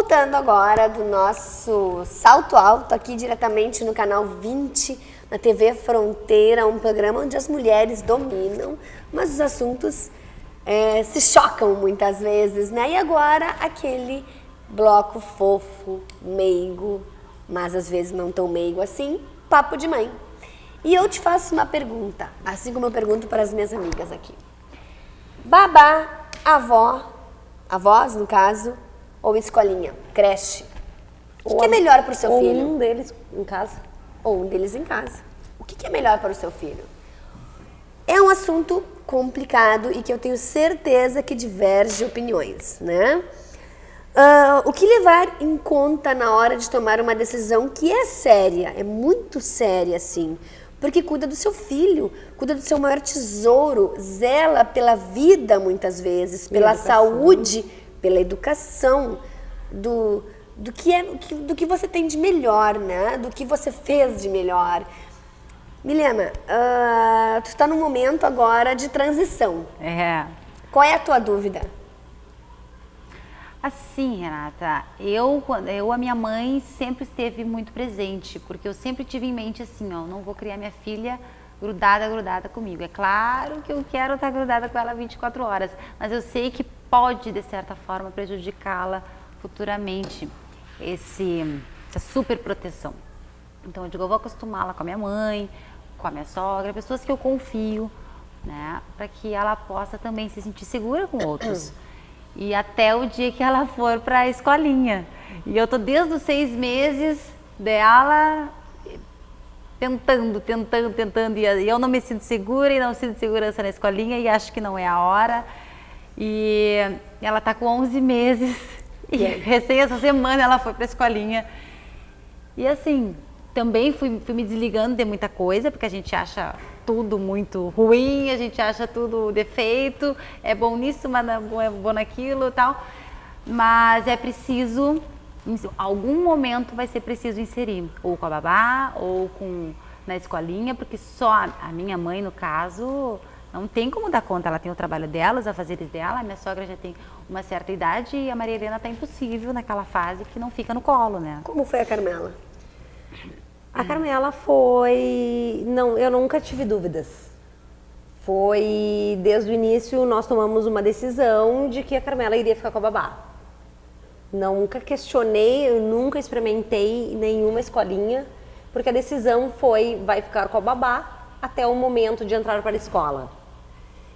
voltando agora do nosso salto alto aqui diretamente no canal 20, na TV Fronteira, um programa onde as mulheres dominam, mas os assuntos se chocam muitas vezes, né? E agora aquele bloco fofo, meigo, mas às vezes não tão meigo assim, papo de mãe. E eu te faço uma pergunta, assim como eu pergunto para as minhas amigas aqui. Babá, avó, avós no caso, ou escolinha, creche. O que é melhor para o seu filho? Ou um deles em casa. Ou um deles em casa. O que é melhor para o seu filho? É um assunto complicado e que eu tenho certeza que diverge opiniões, né? O que levar em conta na hora de tomar uma decisão que é séria, é muito séria, assim, porque cuida do seu filho, cuida do seu maior tesouro, zela pela vida muitas vezes, pela saúde, pela educação, do que você tem de melhor, né? Do que você fez de melhor. Milena, tu está num momento agora de transição. Qual é a tua dúvida? Assim, Renata, a minha mãe sempre esteve muito presente, porque eu sempre tive em mente assim, ó, não vou criar minha filha grudada comigo. É claro que eu quero estar grudada com ela 24 horas, mas eu sei que pode, de certa forma, prejudicá-la futuramente, essa super proteção. Então eu digo, eu vou acostumá-la com a minha mãe, com a minha sogra, pessoas que eu confio, né, para que ela possa também se sentir segura com outros. E até o dia que ela for para a escolinha. E eu tô desde os 6 meses dela tentando, e eu não me sinto segura e não sinto segurança na escolinha e acho que não é a hora. E ela tá com 11 meses e recém essa semana ela foi para a escolinha. E assim, também fui me desligando de muita coisa, porque a gente acha tudo muito ruim, a gente acha tudo defeito, é bom nisso, mas não é bom naquilo e tal. Mas é preciso, em algum momento vai ser preciso inserir, ou com a babá, ou na escolinha, porque só a minha mãe, no caso, não tem como dar conta. Ela tem o trabalho dela, os afazeres dela, a minha sogra já tem uma certa idade e a Maria Helena está impossível naquela fase que não fica no colo, né? Como foi a Carmela? A Carmela foi... Não, eu nunca tive dúvidas. Foi, desde o início, nós tomamos uma decisão de que a Carmela iria ficar com a babá. Nunca questionei, eu nunca experimentei nenhuma escolinha, porque a decisão foi, vai ficar com a babá até o momento de entrar para a escola.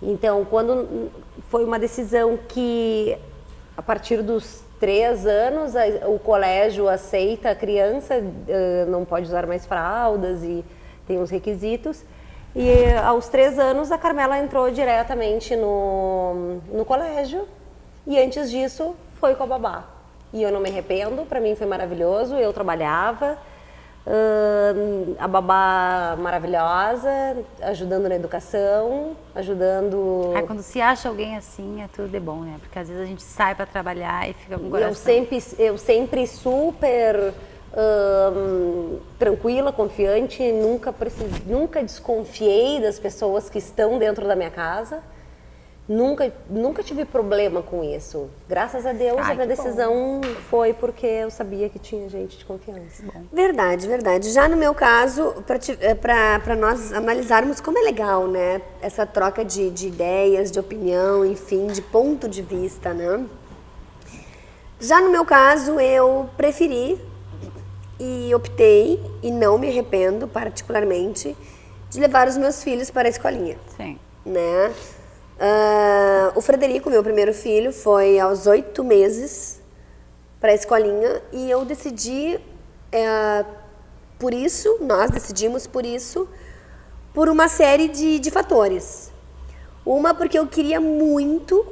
Então, quando foi uma decisão que, a partir dos 3 anos, o colégio aceita a criança, não pode usar mais fraldas e tem os requisitos. E aos 3 anos a Carmela entrou diretamente no colégio e antes disso foi com a babá. E eu não me arrependo, para mim foi maravilhoso, eu trabalhava, a babá maravilhosa, ajudando na educação, ajudando... Quando se acha alguém assim, é tudo de bom, né? Porque às vezes a gente sai para trabalhar e fica com o coração. Eu sempre super tranquila, confiante, nunca desconfiei das pessoas que estão dentro da minha casa. Nunca tive problema com isso. Graças a Deus, a minha decisão foi porque eu sabia que tinha gente de confiança. Verdade, verdade. Já no meu caso, para nós analisarmos como é legal, né? Essa troca de ideias, de opinião, enfim, de ponto de vista, né? Já no meu caso, eu preferi e optei, e não me arrependo particularmente, de levar os meus filhos para a escolinha. Sim. Né? O Frederico, meu primeiro filho, foi aos 8 meses para a escolinha e eu decidi por isso, nós decidimos por isso, por uma série de fatores. Uma, porque eu queria muito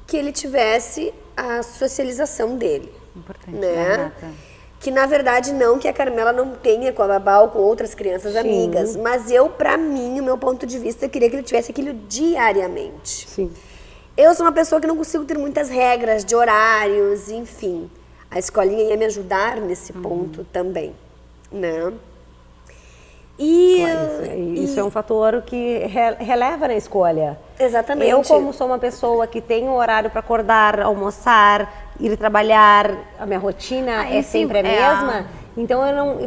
que ele tivesse a socialização dele. Importante, né? Renata. Que na verdade não que a Carmela não tenha com a babá ou com outras crianças amigas, mas eu, pra mim, o meu ponto de vista, eu queria que ele tivesse aquilo diariamente. Sim. Eu sou uma pessoa que não consigo ter muitas regras de horários, enfim. A escolinha ia me ajudar nesse ponto também, né? Isso é um fator que releva na escolha. Exatamente. Eu, como sou uma pessoa que tem um horário para acordar, almoçar, ir trabalhar, a minha rotina é sim, sempre a mesma. Então,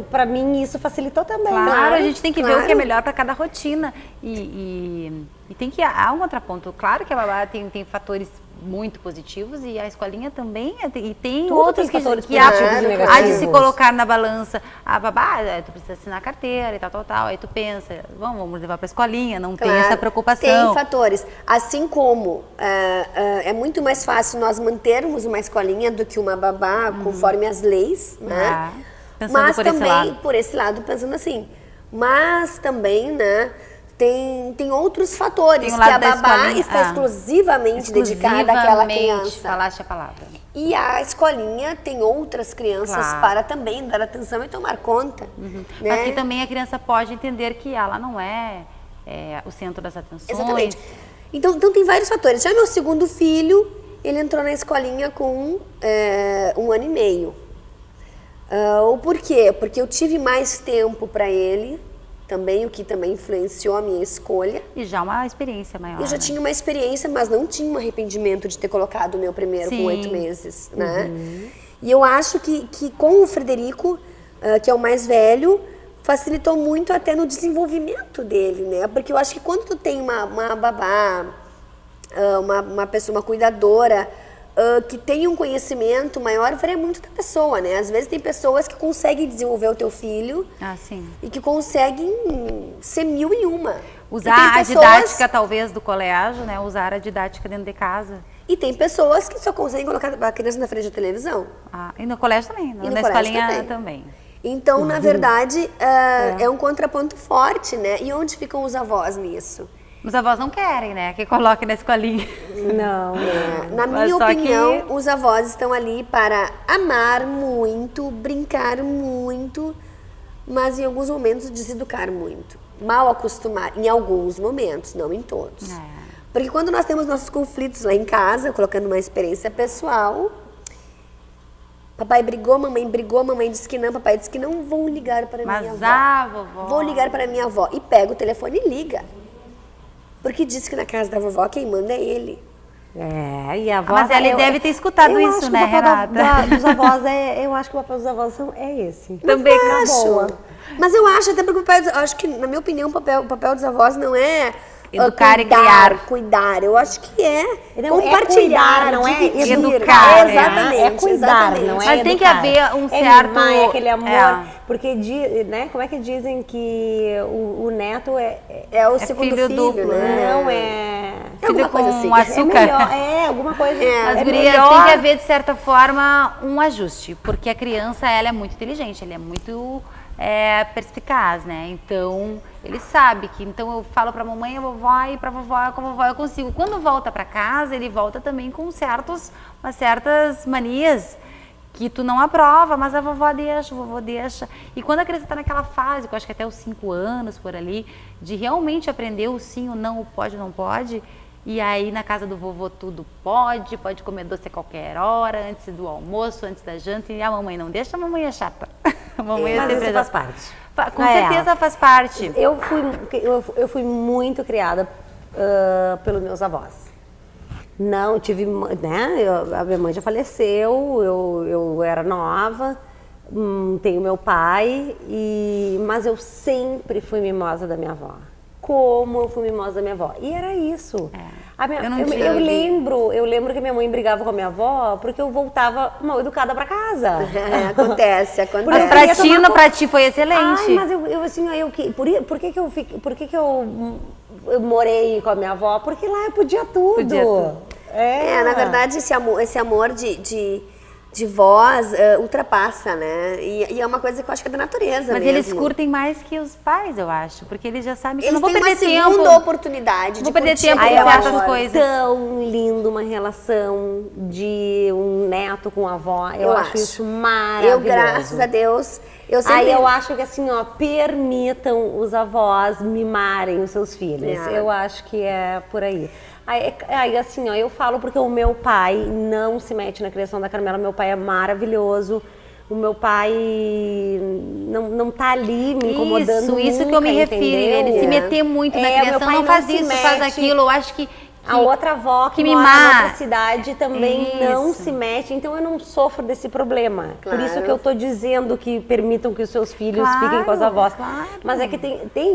para mim, isso facilitou também. Claro, a gente tem que ver claro. o que é melhor para cada rotina. E tem que há um contraponto. Claro que a babá tem fatores muito positivos e a escolinha também. E tem Tudo outros tem fatores que há positivos e de negativos. se colocar na balança. A babá, tu precisa assinar a carteira e tal. Aí tu pensa, vamos levar para a escolinha, não tem essa preocupação. Tem fatores. Assim como é muito mais fácil nós mantermos uma escolinha do que uma babá, conforme as leis, né? Pensando Mas por esse também, lado. por esse lado, pensando assim. Mas também, né, tem outros fatores Tem o que lado a da babá escolinha, está exclusivamente dedicada àquela criança. Falaste a palavra. E a escolinha tem outras crianças Claro. para também dar atenção e tomar conta. Né? Mas que também a criança pode entender que ela não é o centro das atenções. Exatamente. Então tem vários fatores. Já meu segundo filho, ele entrou na escolinha com 1 ano e meio. O porquê? Porque eu tive mais tempo para ele, também, o que também influenciou a minha escolha. E já uma experiência maior. Eu já né? tinha uma experiência, mas não tinha um arrependimento de ter colocado o meu primeiro com Sim. 8 meses, né? E eu acho que com o Frederico, que é o mais velho, facilitou muito até no desenvolvimento dele, né? Porque eu acho que quando tu tem uma babá, uma pessoa, uma cuidadora, que tem um conhecimento maior, varia muito da pessoa, né? Às vezes tem pessoas que conseguem desenvolver o teu filho Sim. e que conseguem ser 1001. Usar a didática, talvez, do colégio, né? Usar a didática dentro de casa. E tem pessoas que só conseguem colocar a criança na frente da televisão. E no colégio também. E no Na colégio escolinha também. Então, na verdade, é um contraponto forte, né? E onde ficam os avós nisso? Os avós não querem, né? Que coloque na escolinha. Não. Na Mas minha só opinião, que- os avós estão ali para amar muito, brincar muito, mas em alguns momentos deseducar muito. Mal acostumar, em alguns momentos, não em todos. Porque quando nós temos nossos conflitos lá em casa, colocando uma experiência pessoal, papai brigou, mamãe disse que não, papai disse que não, vou ligar para minha Mas avó. vovó... Vou ligar para minha avó. E pega o telefone e liga. Porque diz que na casa da vovó quem manda é ele. E a avó... Mas ele deve ter escutado eu isso, acho que né, o papel Renata? dos avós eu acho que o papel dos avós é esse. Também eu tá acho. boa. Mas eu acho até porque acho que, na minha opinião, o papel dos avós não é Educar e criar. Cuidar. Eu acho que é Não, é compartilhar, cuidar, não é dividir. educar, né? Exatamente. É cuidar, exatamente. não é Mas tem que educar. haver um É certo... mimar, é aquele amor. É. Porque, né, como é que dizem que o neto É o segundo filho filho, duplo, né? não é... Alguma Filho coisa com assim. açúcar. É melhor, alguma coisa. As é gurias melhor. tem que haver, de certa forma, um ajuste. Porque a criança, ela é muito inteligente, ela é muito perspicaz, né? Então, ele sabe que... Então, eu falo pra mamãe, a vovó, e pra vovó, com a vovó eu consigo. Quando volta pra casa, ele volta também com umas certas manias que tu não aprova, mas a vovó deixa, o vovô deixa. E quando a criança tá naquela fase, que eu acho que até os 5 anos, por ali, de realmente aprender o sim, o não, o pode, o não pode... E aí, na casa do vovô, tudo pode comer doce a qualquer hora, antes do almoço, antes da janta. E a mamãe não deixa, a mamãe é chata. A mamãe Mas sempre isso faz parte. Com certeza faz parte. Eu fui muito criada pelos meus avós. Não tive, né? A minha mãe já faleceu, eu era nova, tenho meu pai, mas eu sempre fui mimosa da minha avó. Como eu fui mimosa da minha avó. E era isso. Eu lembro que minha mãe brigava com a minha avó porque eu voltava mal educada pra casa. Acontece. Mas pra ti foi excelente. Ai, mas por que eu morei com a minha avó? Porque lá eu podia tudo. Na verdade, esse amor de voz ultrapassa, né? E é uma coisa que eu acho que é da natureza Mas mesmo. eles curtem mais que os pais, eu acho. Porque eles já sabem que Eles não vou têm uma perder tempo. segunda oportunidade de Vou perder curtir tempo aquele com certas amor. coisas. Tão lindo uma relação de um neto com a avó. Eu acho isso maravilhoso. Eu, graças a Deus, eu sempre... Aí eu acho que assim, ó, permitam os avós mimarem os seus filhos. Eu acho que é por aí. Aí assim, ó, eu falo porque o meu pai não se mete na criação da Carmela. Meu pai é maravilhoso. O meu pai não tá ali me incomodando Isso nunca, que eu me refiro. entendeu? Ele se meter muito na meu criação, pai não faz se isso, mete. faz aquilo. Eu acho que A outra avó que mora em outra cidade também não se mete, então eu não sofro desse problema. Claro. Por isso que eu tô dizendo que permitam que os seus filhos fiquem com as avós. Claro. Mas é que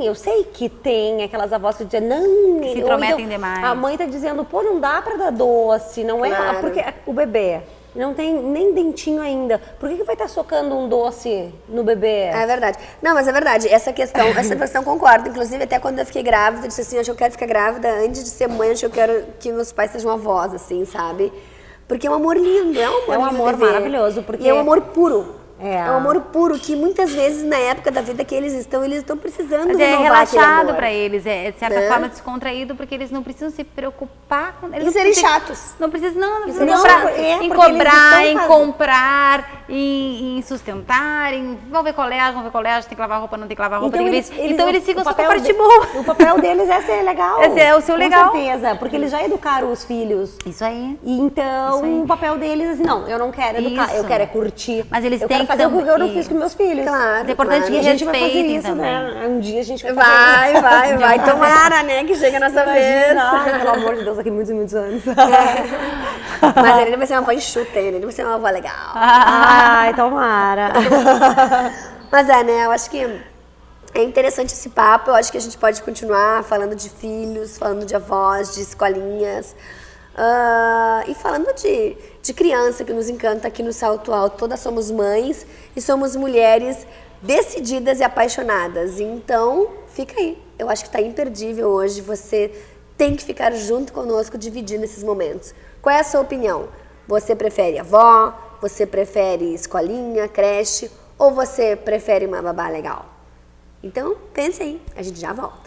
eu sei que tem aquelas avós que dizem, não, Que se ou intrometem então, demais. a mãe tá dizendo, pô, não dá pra dar doce, não Claro. é, porque o bebê não tem nem dentinho ainda. Por que vai estar socando um doce no bebê? É verdade. Não, mas é verdade. Essa questão concordo. Inclusive, até quando eu fiquei grávida, eu disse assim, acho que eu quero ficar grávida antes de ser mãe, acho que eu quero que meus pais sejam avós, assim, sabe? Porque é um amor lindo, é um amor lindo. É um amor viver. maravilhoso, porque... E é um amor puro. É. É um amor puro que muitas vezes na época da vida que eles estão precisando Mas é renovar aquele relaxado amor. pra eles, é de certa Né? forma descontraído, porque eles não precisam se preocupar com eles. E serem chatos. Não precisam, não serem comprar, chatos. em porque eles cobrar, estão em fazendo- comprar, em sustentar, vão ver colégio, tem que lavar roupa, não tem que lavar roupa. Então eles ficam só com a parte boa. O papel deles é ser legal. Esse é o seu legal. Com certeza, porque eles já educaram os filhos. Isso aí. E então, Isso aí. o papel deles é assim, não, eu não quero educar, Isso. eu quero é curtir. Mas eles eu têm quero fazer o que eu não também- fiz com meus filhos. Claro, Mas é importante claro. E a gente vai fazer respeitem isso, também. né? Um dia a gente vai fazer isso. Vai. Tomara, né? Que chega a nossa vez. Imagina, ai, pelo amor de Deus, daqui muitos e muitos anos. Mas ele vai ser uma avó enxuta, ele vai ser uma avó legal. Ai, tomara. Mas né? Eu acho que é interessante esse papo. Eu acho que a gente pode continuar falando de filhos, falando de avós, de escolinhas. E falando de criança que nos encanta aqui no Salto Alto. Todas somos mães e somos mulheres decididas e apaixonadas. Então, fica aí. Eu acho que está imperdível hoje. Você tem que ficar junto conosco, dividindo esses momentos. Qual é a sua opinião? Você prefere avó? Você prefere escolinha, creche? Ou você prefere uma babá legal? Então, pense aí. A gente já volta.